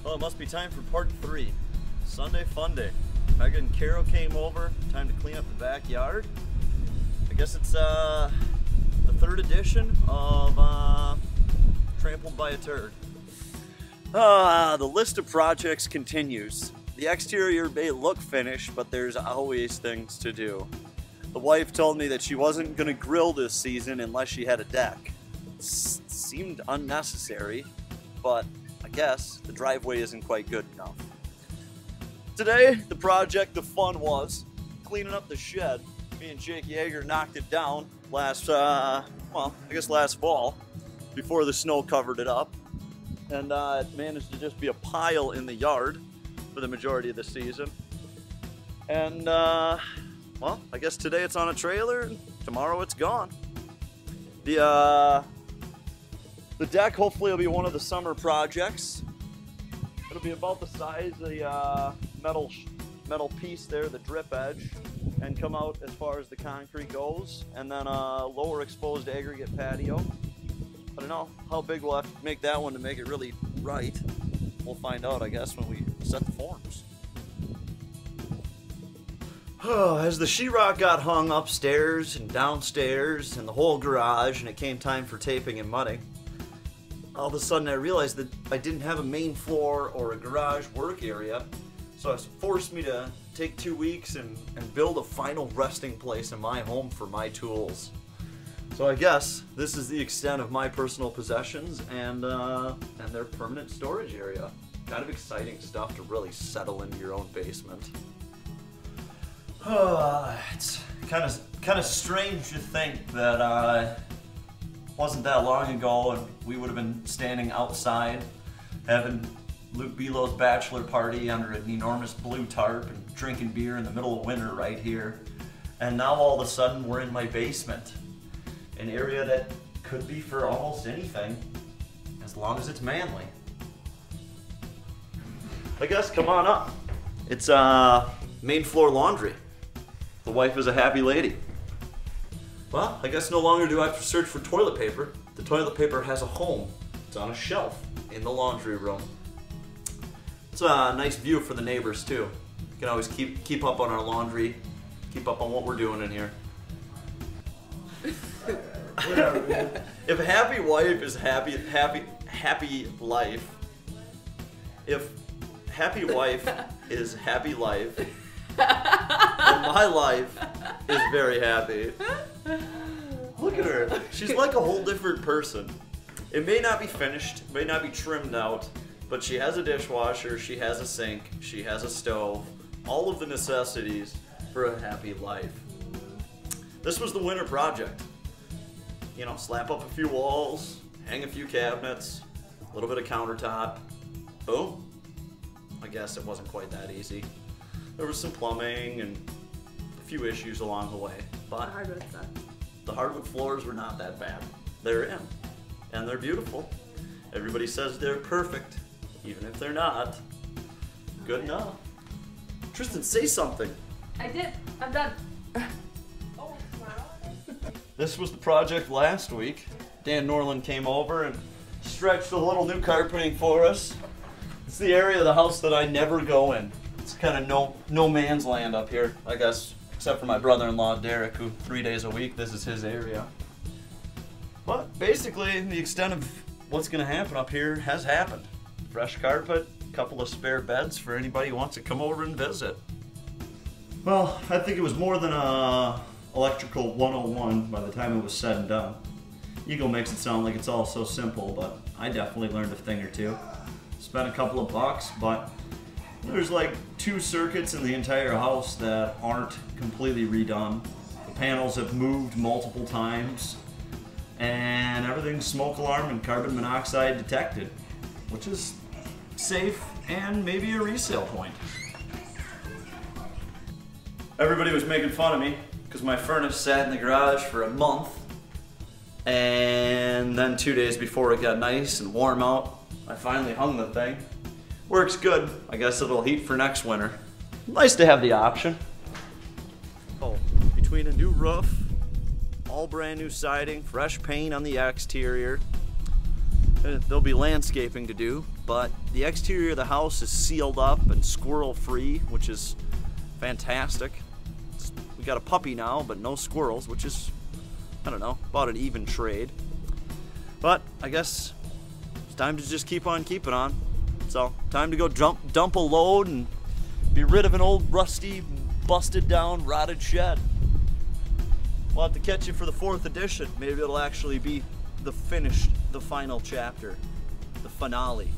Well, it must be time for part 3. Sunday fun day. Megan and Carol came over. Time to clean up the backyard. I guess it's the 3rd edition of Trampled by a Turd. The list of projects continues. The exterior may look finished, but there's always things to do. The wife told me that she wasn't going to grill this season unless she had a deck. It seemed unnecessary, but I guess the driveway isn't quite good enough. Today, the project of fun was cleaning up the shed. Me and Jake Yeager knocked it down last fall, before the snow covered it up. And it managed to just be a pile in the yard for the majority of the season. And, well, I guess today it's on a trailer, and tomorrow it's gone. The deck hopefully will be one of the summer projects. It'll be about the size of the metal piece there, the drip edge, and come out as far as the concrete goes, and then a lower exposed aggregate patio. I don't know how big we'll have to make that one to make it really right. We'll find out, I guess, when we set the forms. As the sheetrock got hung upstairs and downstairs and the whole garage, and it came time for taping and mudding, all of a sudden I realized that I didn't have a main floor or a garage work area, so it forced me to take 2 weeks and build a final resting place in my home for my tools. So I guess this is the extent of my personal possessions and their permanent storage area. Kind of exciting stuff to really settle into your own basement. It's kind of strange to think that wasn't that long ago and we would have been standing outside having Luke Belo's bachelor party under an enormous blue tarp and drinking beer in the middle of winter right here. And now all of a sudden we're in my basement. An area that could be for almost anything, as long as it's manly. I guess, come on up. It's main floor laundry. The wife is a happy lady. Well, I guess no longer do I have to search for toilet paper. The toilet paper has a home. It's on a shelf in the laundry room. It's a nice view for the neighbors too. You can always keep up on our laundry, keep up on what we're doing in here. If happy wife is happy life, if happy wife is happy life, then my life is very happy. Look at her. She's like a whole different person. It may not be finished, may not be trimmed out, but she has a dishwasher, she has a sink, she has a stove, all of the necessities for a happy life. This was the winter project. You know, slap up a few walls, hang a few cabinets, a little bit of countertop. Boom. I guess it wasn't quite that easy. There was some plumbing and a few issues along the way, but the hardwood floors were not that bad. They're in, and they're beautiful. Everybody says they're perfect, even if they're not. Good enough. Tristan, say something. I did. I'm done. This was the project last week. Dan Norland came over and stretched a little new carpeting for us. It's the area of the house that I never go in. It's kind of no man's land up here, I guess, except for my brother-in-law Derek, who 3 days a week, this is his area. But basically, the extent of what's going to happen up here has happened. Fresh carpet, a couple of spare beds for anybody who wants to come over and visit. Well, I think it was more than a electrical 101 by the time it was said and done. Eagle makes it sound like it's all so simple, but I definitely learned a thing or two. Spent a couple of bucks, but there's like 2 circuits in the entire house that aren't completely redone. The panels have moved multiple times, and everything's smoke alarm and carbon monoxide detected, which is safe and maybe a resale point. Everybody was making fun of me because my furnace sat in the garage for a month, and then 2 days before it got nice and warm out, I finally hung the thing. Works good. I guess it'll heat for next winter. Nice to have the option. Oh, between a new roof, all brand new siding, fresh paint on the exterior, There'll be landscaping to do, but the exterior of the house is sealed up and squirrel free, which is fantastic. We got a puppy now, but no squirrels, which is, I don't know, about an even trade. But I guess it's time to just keep on keeping on. So, time to go dump a load and be rid of an old rusty, busted down, rotted shed. We'll have to catch you for the 4th edition. Maybe it'll actually be the final chapter, the finale.